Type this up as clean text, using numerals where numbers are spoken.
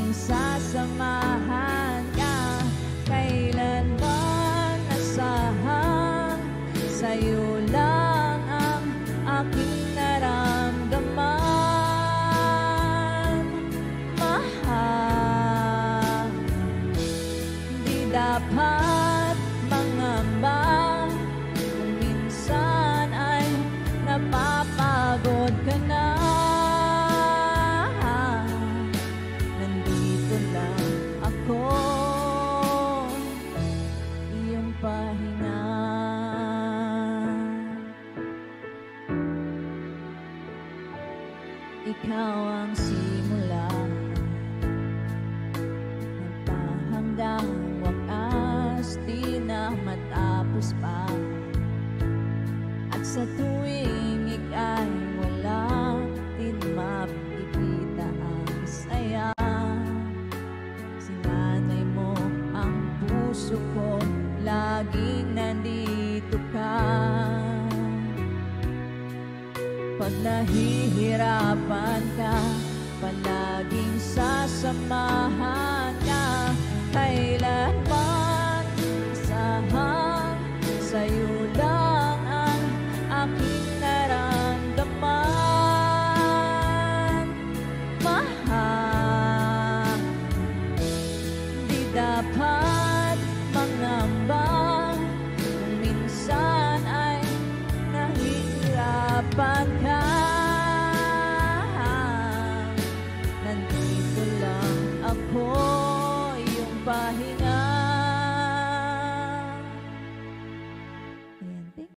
palaging sasamahan ka. Kailanman asahan, sa'yo lang ang aking naramdaman. Mahal, di dapat mangamba kung minsan ay napapagod ka na. Nandito lang ako, iyong pahinga. Ikaw ang simula, nagpahanggang wakas, di na matapos pa. At sa tuwing ika'y wala, din mapikita ang saya. Sinanay mo ang puso ko, laging nandito ka. Pag nahihirapan ka, palaging sasamahan ka. Kailangan